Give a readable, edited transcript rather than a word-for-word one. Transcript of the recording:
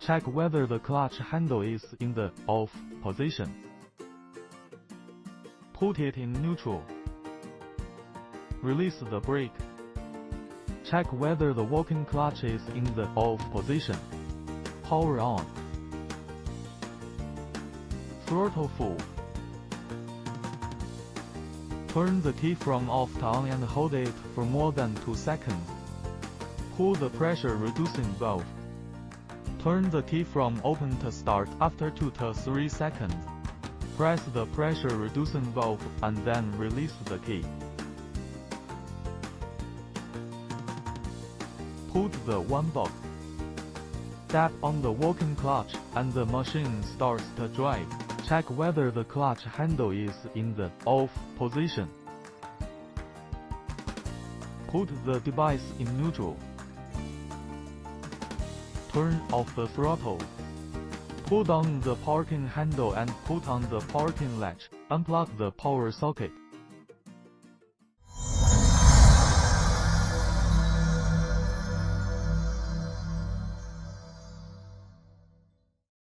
Check whether the clutch handle is in the off position. Put it in neutral. Release the brake. Check whether the working clutch is in the off position. Power on. Throttle full. Turn the key from off to on and hold it for more than 2 seconds. Pull the pressure reducing valve. Turn the key from open to start after 2 to 3 seconds. Press the pressure reducing valve and then release the key. Put the one box. Tap on the working clutch and the machine starts to drive. Check whether the clutch handle is in the off position. Put the device in neutral. Turn off the throttle. Pull down the parking handle and put on the parking latch. Unplug the power socket.